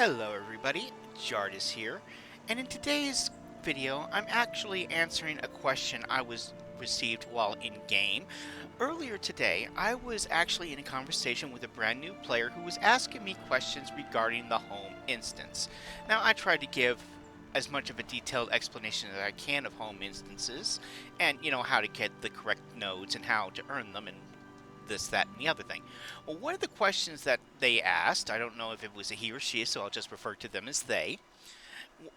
Hello everybody, Jardis here, and in today's video I'm actually answering a question I received while in game. Earlier today, I was actually in a conversation with a brand new player who was asking me questions regarding the home instance. Now I tried to give as much of a detailed explanation as I can of home instances, and how to get the correct nodes and how to earn them and this, that, and the other thing. Well, one of the questions that they asked, I don't know if it was a he or she, so I'll just refer to them as they.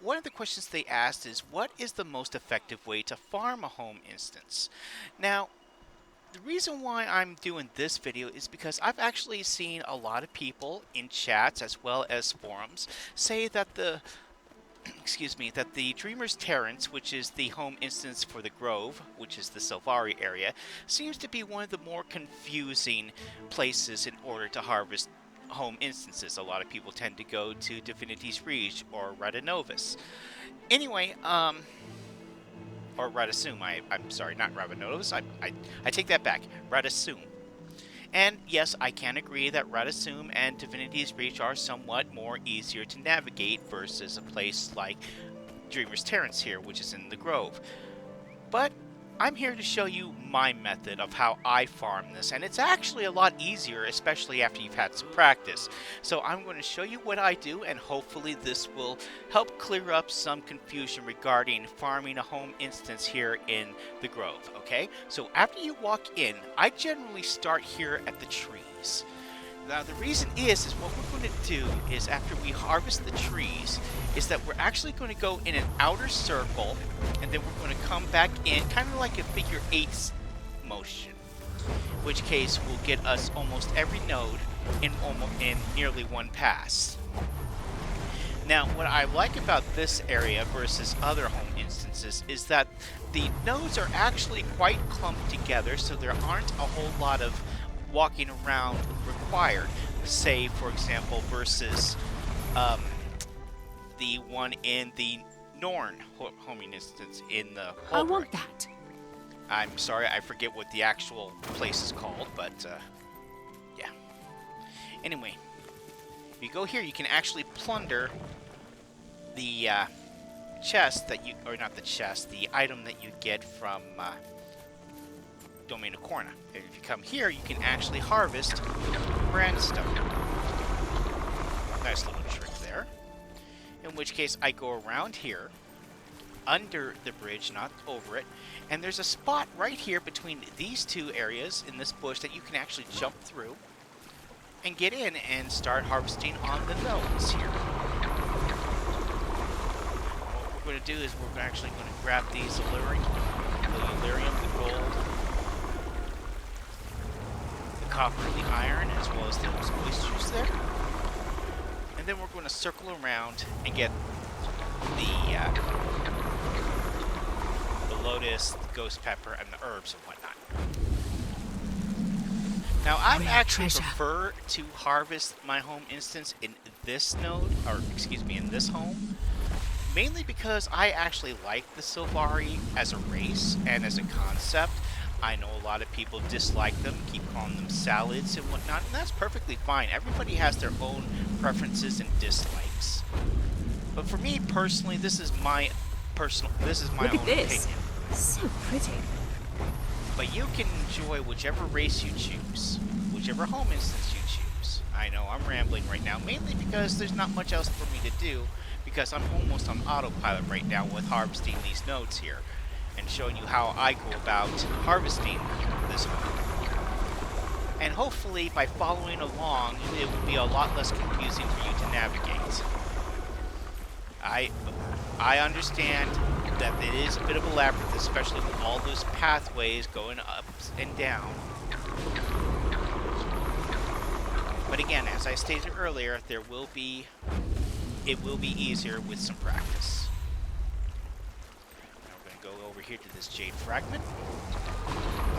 One of the questions they asked is, what is the most effective way to farm a home instance? Now, the reason why I'm doing this video is because I've actually seen a lot of people in chats as well as forums say that the Dreamer's Terrace, which is the home instance for the Grove, which is the Sylvari area, seems to be one of the more confusing places in order to harvest home instances. A lot of people tend to go to Divinity's Reach or Radanovis. Anyway, or Radasum, I'm sorry, not Radanovis, I take that back, Radasum. And yes, I can agree that Radasum and Divinity's Reach are somewhat more easier to navigate versus a place like Dreamer's Terrace here, which is in the Grove. But I'm here to show you my method of how I farm this, and it's actually a lot easier, especially after you've had some practice. So I'm going to show you what I do, and hopefully this will help clear up some confusion regarding farming a home instance here in the Grove, okay? So after you walk in, I generally start here at the trees. Now the reason is what we're going to do is after we harvest the trees is that we're actually going to go in an outer circle and then we're going to come back in kind of like a figure 8 motion, in which case will get us almost every node in nearly one pass. Now what I like about this area versus other home instances is that the nodes are actually quite clumped together, so there aren't a whole lot of walking around required, say for example versus the one in the Norn homing instance in the Holbrook. I want that. I'm sorry, I forget what the actual place is called, but yeah. Anyway, if you go here, you can actually plunder the chest that you, or not the chest, the item that you get from Domain of Corna. And if you come here, you can actually harvest Brandstone. Nice little trick there. In which case, I go around here, under the bridge, not over it, and there's a spot right here between these two areas in this bush that you can actually jump through and get in and start harvesting on the nodes here. What we're going to do is we're actually going to grab these Illyrium, the gold, copper, the iron, as well as those oysters there. And then we're going to circle around and get the lotus, the ghost pepper, and the herbs and whatnot. Now, I actually prefer to harvest my home instance in this node, or excuse me, in this home, mainly because I actually like the Sylvari as a race and as a concept. I know a lot of people dislike them, keep calling them salads and whatnot, and that's perfectly fine. Everybody has their own preferences and dislikes. But for me personally, this is my own opinion. So pretty. But you can enjoy whichever race you choose, whichever home instance you choose. I know I'm rambling right now, mainly because there's not much else for me to do, because I'm almost on autopilot right now with harvesting these nodes here, and showing you how I go about harvesting this home. And hopefully, by following along, it will be a lot less confusing for you to navigate. I understand that it is a bit of a labyrinth, especially with all those pathways going up and down. But again, as I stated earlier, it will be easier with some practice. Now we're going to go over here to this jade fragment.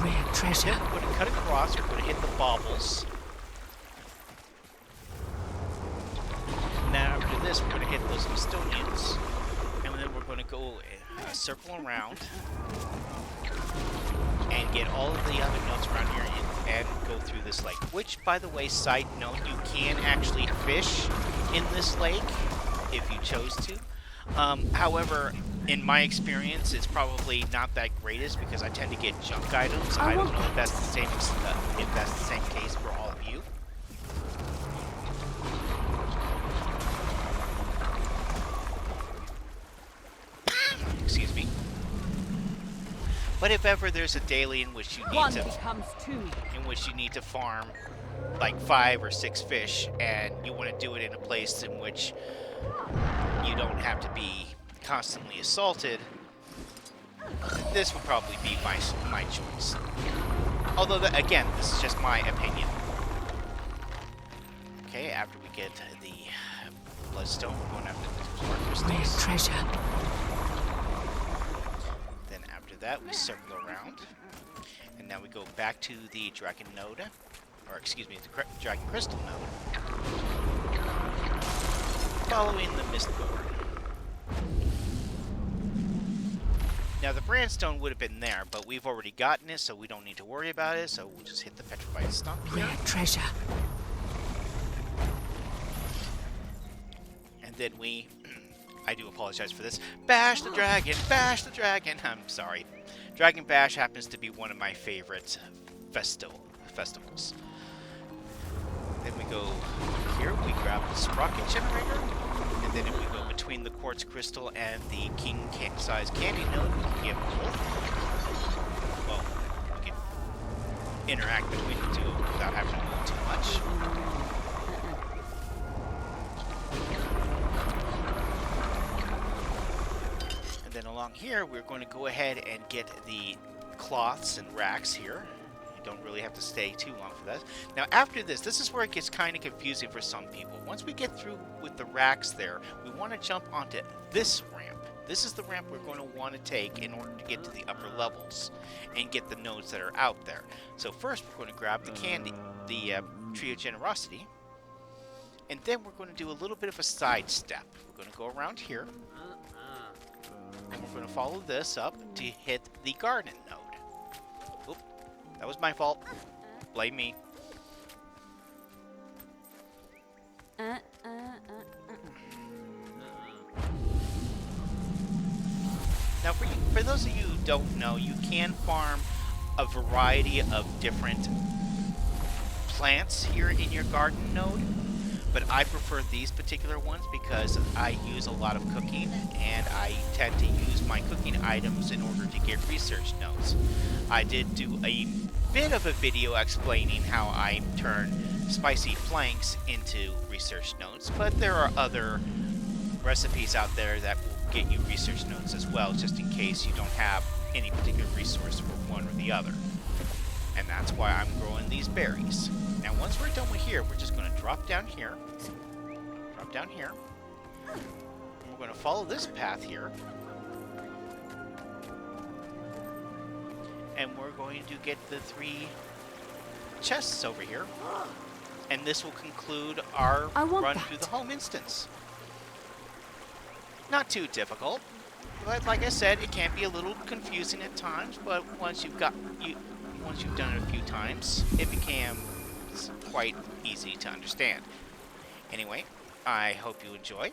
Rare treasure. Then we're going to cut across, we're going to hit the baubles. Now after this, we're going to hit those Mistonians. And then we're going to go circle around and get all of the other notes around here and go through this lake. Which, by the way, side note, you can actually fish in this lake if you chose to. However, in my experience, it's probably not that greatest because I tend to get junk items. I don't know if that's the same case for all of you. Excuse me. But if ever there's a daily in which you need to farm like 5 or 6 fish, and you want to do it in a place in which you don't have to be constantly assaulted, this would probably be my choice. Although, again, this is just my opinion. Okay, after we get the bloodstone, we're going after the crystals. Rare treasure. Then after that, we circle around, and now we go back to the dragon node, or excuse me, the dragon crystal node, following the mist board. Now the brandstone would have been there, but we've already gotten it, so we don't need to worry about it. So we'll just hit the petrified stump here. Rare treasure. And then we, I do apologize for this, bash the dragon, bash the dragon. I'm sorry. Dragon Bash happens to be one of my favorite festivals. Then we go here, we grab the sprocket generator, and then if we go between the quartz crystal and the king-size candy node, we can get both. Well, we can interact between the two without having to move too much. And then along here, we're going to go ahead and get the cloths and racks here. Don't really have to stay too long for that. Now after this is where it gets kind of confusing for some people. Once we get through with the racks there, we want to jump onto this ramp. This is the ramp we're going to want to take in order to get to the upper levels and get the nodes that are out there. So first we're going to grab the Tree of Generosity, and then we're going to do a little bit of a side step. We're going to go around here, and we're going to follow this up to hit the garden node. Oop. That was my fault. Blame me. Now, for those of you who don't know, you can farm a variety of different plants here in your garden node, but I prefer these particular ones because I use a lot of cooking, and I tend to use my cooking items in order to get research nodes. I did do a bit of a video explaining how I turn spicy flanks into research nodes, but there are other recipes out there that will get you research nodes as well, just in case you don't have any particular resource for one or the other. And that's why I'm growing these berries. Now once we're done with here, we're just going to drop down here, and we're going to follow this path here, and we're going to get the 3 chests over here, and this will conclude our run through the home instance. Not too difficult, but like I said, it can be a little confusing at times, but once you've done it a few times, it becomes quite easy to understand. Anyway, I hope you enjoy.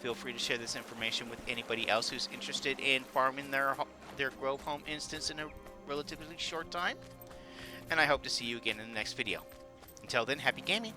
Feel free to share this information with anybody else who's interested in farming their Grove home instance in a relatively short time. And I hope to see you again in the next video. Until then, happy gaming!